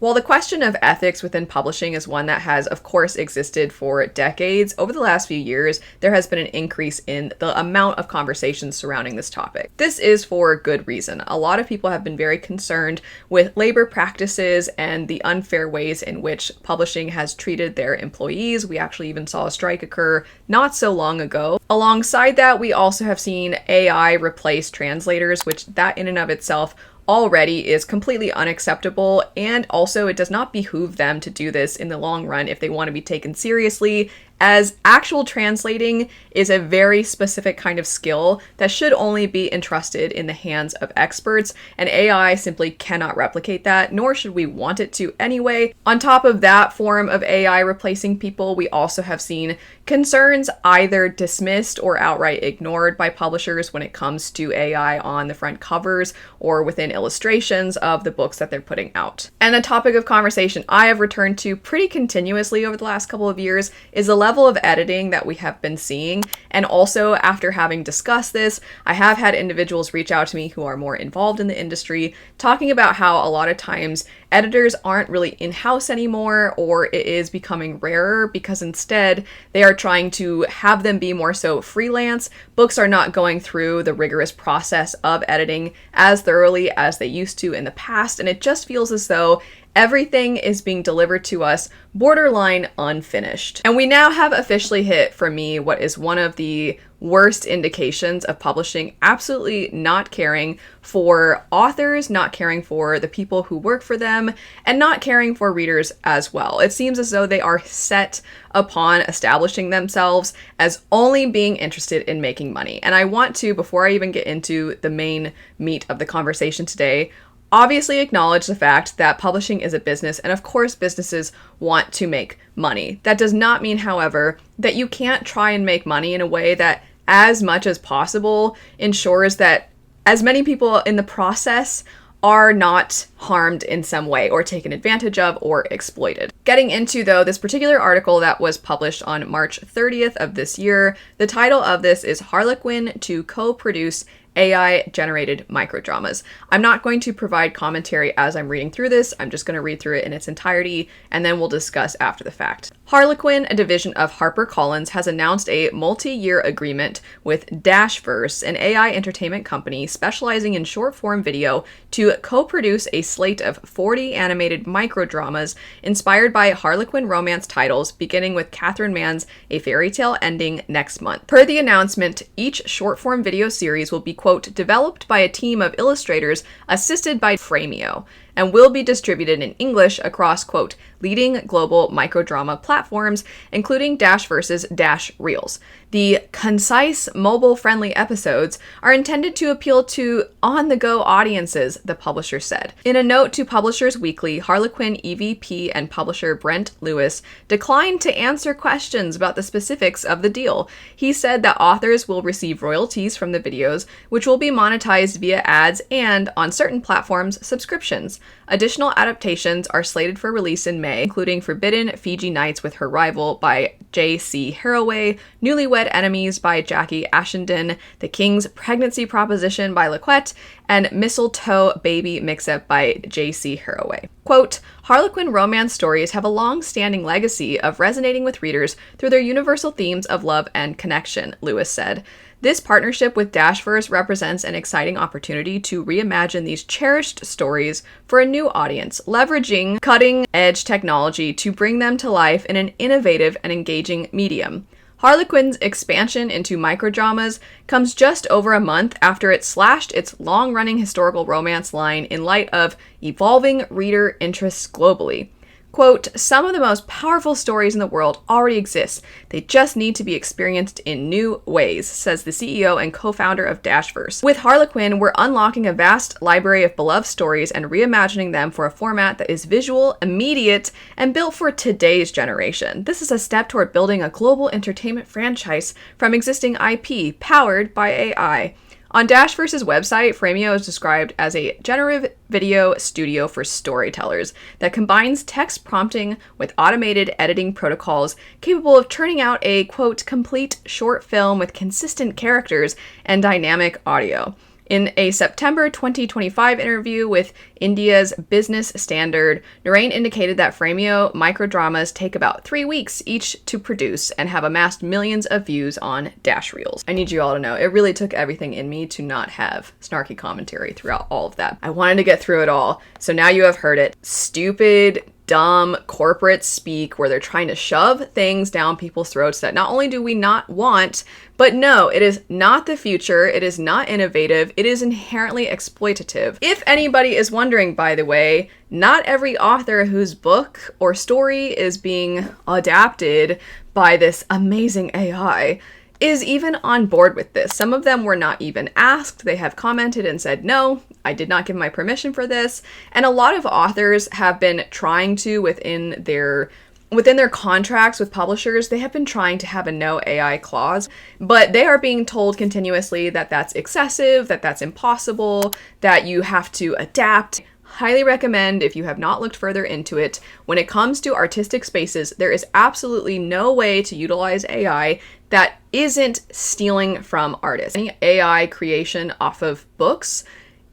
While the question of ethics within publishing is one that has, of course, existed for decades, over the last few years, there has been an increase in the amount of conversations surrounding this topic. This is for good reason. A lot of people have been very concerned with labor practices and the unfair ways in which publishing has treated their employees. We actually even saw a strike occur not so long ago. Alongside that, we also have seen AI replace translators, which that in and of itself already is completely unacceptable, and also it does not behoove them to do this in the long run if they want to be taken seriously, as actual translating is a very specific kind of skill that should only be entrusted in the hands of experts, and AI simply cannot replicate that, nor should we want it to anyway. On top of that form of AI replacing people, we also have seen concerns either dismissed or outright ignored by publishers when it comes to AI on the front covers or within illustrations of the books that they're putting out. And a topic of conversation I have returned to pretty continuously over the last couple of years is the level of editing that we have been seeing. And also, after having discussed this, I have had individuals reach out to me who are more involved in the industry, talking about how a lot of times editors aren't really in-house anymore, or it is becoming rarer because instead they are trying to have them be more so freelance. Books are not going through the rigorous process of editing as thoroughly as they used to in the past, and it just feels as though everything is being delivered to us borderline unfinished. And we now have officially hit, for me, what is one of the worst indications of publishing absolutely not caring for authors, not caring for the people who work for them, and not caring for readers as well. It seems as though they are set upon establishing themselves as only being interested in making money. And I want to, before I even get into the main meat of the conversation today, obviously acknowledge the fact that publishing is a business, and of course businesses want to make money. That does not mean, however, that you can't try and make money in a way that, as much as possible, ensures that as many people in the process are not harmed in some way or taken advantage of or exploited. Getting into, though, this particular article that was published on March 30th of this year, the title of this is Harlequin to co-produce AI-generated microdramas. I'm not going to provide commentary as I'm reading through this. I'm just going to read through it in its entirety, and then we'll discuss after the fact. Harlequin, a division of HarperCollins, has announced a multi-year agreement with Dashverse, an AI entertainment company specializing in short-form video, to co-produce a slate of 40 animated microdramas inspired by Harlequin romance titles, beginning with Catherine Mann's A Fairy Tale ending next month. Per the announcement, each short-form video series will be, quote, developed by a team of illustrators assisted by Framio, and will be distributed in English across, quote, leading global microdrama platforms, including Dashverse's Dash Reels. The concise, mobile-friendly episodes are intended to appeal to on-the-go audiences, the publisher said. In a note to Publishers Weekly, Harlequin EVP and publisher Brent Lewis declined to answer questions about the specifics of the deal. He said that authors will receive royalties from the videos, which will be monetized via ads and, on certain platforms, subscriptions. Additional adaptations are slated for release in May, including Forbidden Fiji Nights with Her Rival by J.C. Haraway, Newlywed Enemies by Jackie Ashenden, The King's Pregnancy Proposition by Laquette, and Mistletoe Baby Mix-Up by J.C. Haraway. Quote, Harlequin romance stories have a long-standing legacy of resonating with readers through their universal themes of love and connection, Lewis said. This partnership with Dashverse represents an exciting opportunity to reimagine these cherished stories for a new audience, leveraging cutting-edge technology to bring them to life in an innovative and engaging medium. Harlequin's expansion into microdramas comes just over a month after it slashed its long-running historical romance line in light of evolving reader interests globally. Quote, some of the most powerful stories in the world already exist. They just need to be experienced in new ways, says the CEO and co-founder of Dashverse. With Harlequin, we're unlocking a vast library of beloved stories and reimagining them for a format that is visual, immediate, and built for today's generation. This is a step toward building a global entertainment franchise from existing IP, powered by AI. On Dashverse's website, Framio is described as a generative video studio for storytellers that combines text prompting with automated editing protocols capable of churning out a, quote, complete short film with consistent characters and dynamic audio. In a September 2025 interview with India's Business Standard, Narain indicated that Frameo microdramas take about 3 weeks each to produce and have amassed millions of views on Dash Reels. I need you all to know, it really took everything in me to not have snarky commentary throughout all of that. I wanted to get through it all, so now you have heard it. Stupid, dumb corporate speak where they're trying to shove things down people's throats that not only do we not want, but no, it is not the future, it is not innovative, it is inherently exploitative. If anybody is wondering, by the way, not every author whose book or story is being adapted by this amazing AI is even on board with this. Some of them were not even asked. They have commented and said, no, I did not give my permission for this. And a lot of authors have been trying to, within their contracts with publishers, they have been trying to have a no AI clause, but they are being told continuously that that's excessive, that that's impossible, that you have to adapt. Highly recommend, if you have not looked further into it, when it comes to artistic spaces, there is absolutely no way to utilize AI that isn't stealing from artists. Any AI creation off of books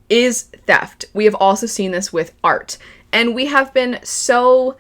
is theft. We have also seen this with art, and we have been so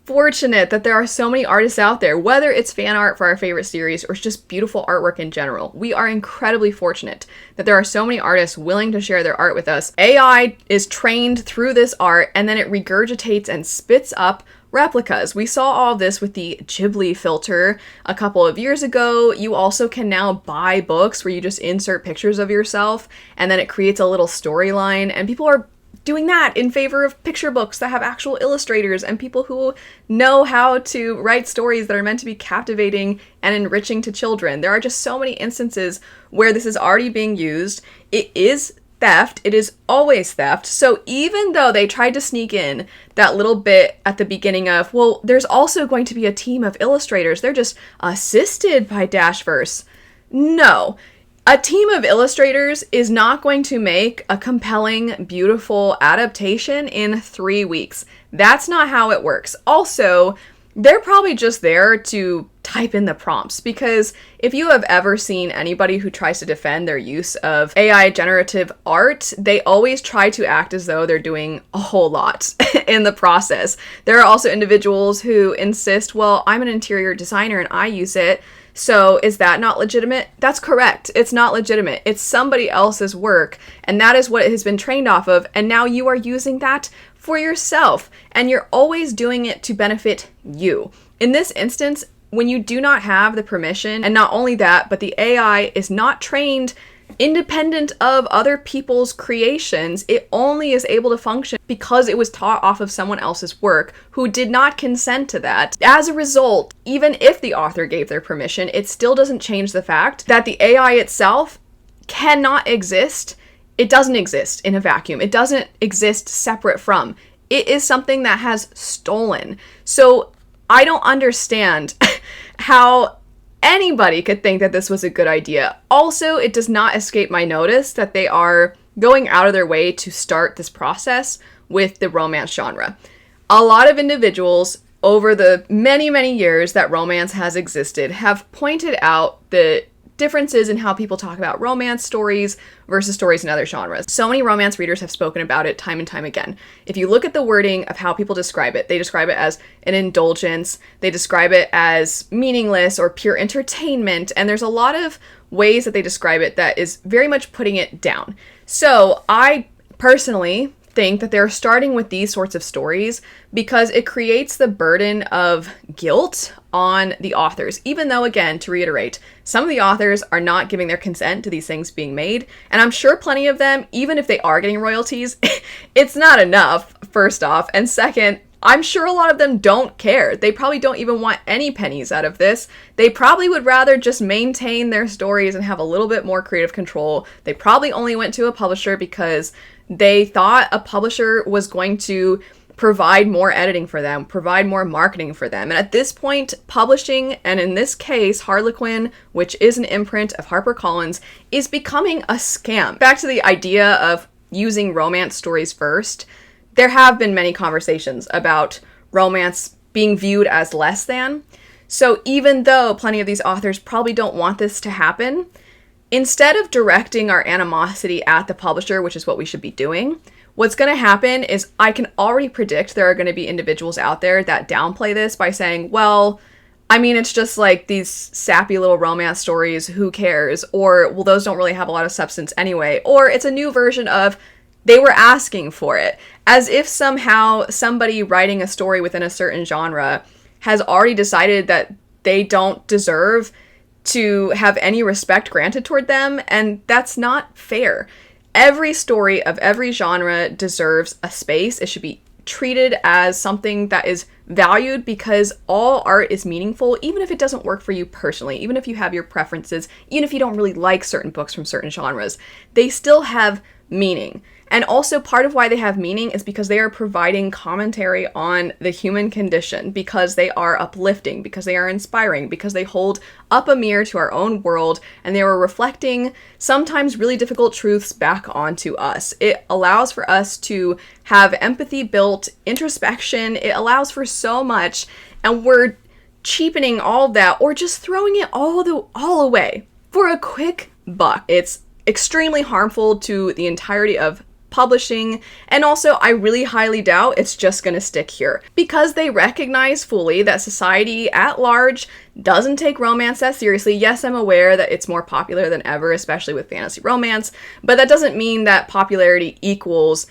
fortunate that there are so many artists out there, whether it's fan art for our favorite series or it's just beautiful artwork in general. We are incredibly fortunate that there are so many artists willing to share their art with us. AI is trained through this art and then it regurgitates and spits up replicas. We saw all of this with the Ghibli filter a couple of years ago. You also can now buy books where you just insert pictures of yourself and then it creates a little storyline, and people are doing that in favor of picture books that have actual illustrators and people who know how to write stories that are meant to be captivating and enriching to children. There are just so many instances where this is already being used. It is theft. It is always theft. So even though they tried to sneak in that little bit at the beginning of, well, there's also going to be a team of illustrators, they're just assisted by Dashverse. No. A team of illustrators is not going to make a compelling, beautiful adaptation in 3 weeks. That's not how it works. Also, they're probably just there to type in the prompts, because if you have ever seen anybody who tries to defend their use of AI generative art, they always try to act as though they're doing a whole lot in the process. There are also individuals who insist, well, I'm an interior designer and I use it, so is that not legitimate? That's correct. It's not legitimate. It's somebody else's work, and that is what it has been trained off of, and now you are using that for yourself, and you're always doing it to benefit you. In this instance, when you do not have the permission, and not only that, but the AI is not trained independent of other people's creations, it only is able to function because it was taught off of someone else's work who did not consent to that. As a result, even if the author gave their permission, it still doesn't change the fact that the AI itself cannot exist. It doesn't exist in a vacuum. It doesn't exist separate from. It is something that has stolen. So I don't understand how anybody could think that this was a good idea. Also, it does not escape my notice that they are going out of their way to start this process with the romance genre. A lot of individuals over the many, many years that romance has existed have pointed out the differences in how people talk about romance stories versus stories in other genres. So many romance readers have spoken about it time and time again. If you look at the wording of how people describe it, they describe it as an indulgence, they describe it as meaningless or pure entertainment, and there's a lot of ways that they describe it that is very much putting it down. So I personally think that they're starting with these sorts of stories because it creates the burden of guilt on the authors, even though, again, to reiterate, some of the authors are not giving their consent to these things being made, and I'm sure plenty of them, even if they are getting royalties, it's not enough, first off, and second, I'm sure a lot of them don't care. They probably don't even want any pennies out of this. They probably would rather just maintain their stories and have a little bit more creative control. They probably only went to a publisher because they thought a publisher was going to provide more editing for them, provide more marketing for them. And at this point, publishing, and in this case, Harlequin, which is an imprint of HarperCollins, is becoming a scam. Back to the idea of using romance stories first, there have been many conversations about romance being viewed as less than. So even though plenty of these authors probably don't want this to happen, Instead of directing our animosity at the publisher, which is what we should be doing, what's going to happen is I can already predict there are going to be individuals out there that downplay this by saying, well, I mean, it's just like these sappy little romance stories, who cares? Or, well, those don't really have a lot of substance anyway. Or it's a new version of they were asking for it. As if somehow somebody writing a story within a certain genre has already decided that they don't deserve to have any respect granted toward them, and that's not fair. Every story of every genre deserves a space. It should be treated as something that is valued because all art is meaningful, even if it doesn't work for you personally, even if you have your preferences, even if you don't really like certain books from certain genres, they still have meaning. And also part of why they have meaning is because they are providing commentary on the human condition, because they are uplifting, because they are inspiring, because they hold up a mirror to our own world, and they are reflecting sometimes really difficult truths back onto us. It allows for us to have empathy built, introspection. It allows for so much, and we're cheapening all of that or just throwing it all away for a quick buck. It's extremely harmful to the entirety of publishing, and also I really highly doubt it's just going to stick here because they recognize fully that society at large doesn't take romance that seriously. Yes, I'm aware that it's more popular than ever, especially with fantasy romance, but that doesn't mean that popularity equals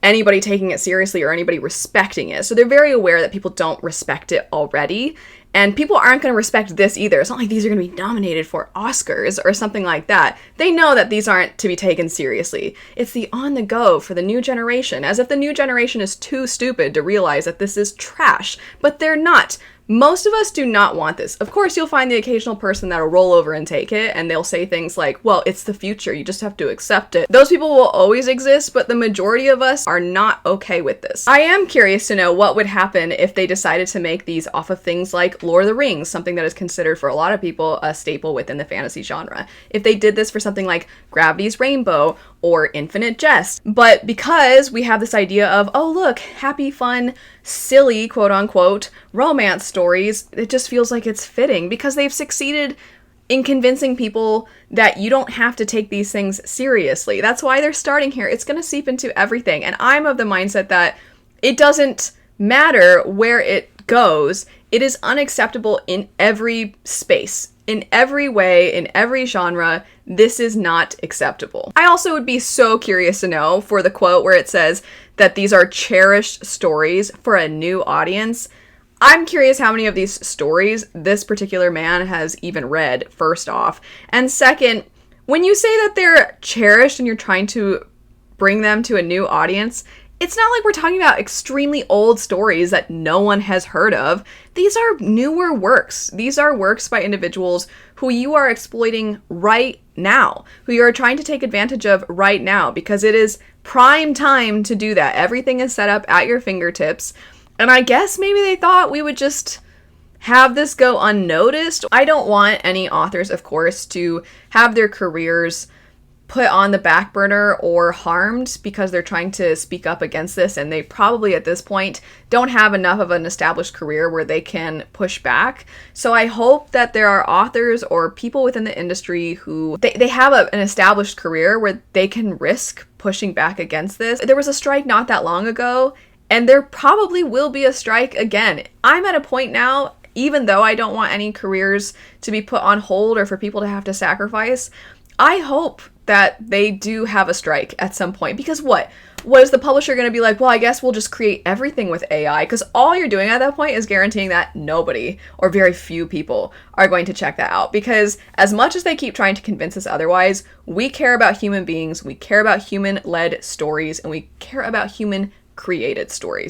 anybody taking it seriously or anybody respecting it. So they're very aware that people don't respect it already. And people aren't going to respect this either. It's not like these are going to be nominated for Oscars or something like that. They know that these aren't to be taken seriously. It's the on the go for the new generation, as if the new generation is too stupid to realize that this is trash. But they're not. Most of us do not want this. Of course, you'll find the occasional person that'll roll over and take it, and they'll say things like, well, it's the future, you just have to accept it. Those people will always exist, but the majority of us are not okay with this. I am curious to know what would happen if they decided to make these off of things like Lord of the Rings, something that is considered for a lot of people a staple within the fantasy genre. If they did this for something like Gravity's Rainbow or Infinite Jest. But because we have this idea of, oh look, happy, fun, silly, quote unquote, romance stories, it just feels like it's fitting because they've succeeded in convincing people that you don't have to take these things seriously. That's why they're starting here. It's going to seep into everything. And I'm of the mindset that it doesn't matter where it goes. It is unacceptable in every space. In every way, in every genre, this is not acceptable. I also would be so curious to know for the quote where it says that these are cherished stories for a new audience. I'm curious how many of these stories this particular man has even read, first off. And second, when you say that they're cherished and you're trying to bring them to a new audience, it's not like we're talking about extremely old stories that no one has heard of. These are newer works. These are works by individuals who you are exploiting right now, who you are trying to take advantage of right now, because it is prime time to do that. Everything is set up at your fingertips. And I guess maybe they thought we would just have this go unnoticed. I don't want any authors, of course, to have their careers put on the back burner or harmed because they're trying to speak up against this, and they probably at this point don't have enough of an established career where they can push back. So I hope that there are authors or people within the industry who they have an established career where they can risk pushing back against this. There was a strike not that long ago, and there probably will be a strike again. I'm at a point now, even though I don't want any careers to be put on hold or for people to have to sacrifice, I hope that they do have a strike at some point. Because what is the publisher going to be like, well, I guess we'll just create everything with AI? Because all you're doing at that point is guaranteeing that nobody or very few people are going to check that out. Because as much as they keep trying to convince us otherwise, we care about human beings, we care about human-led stories, and we care about human-created stories.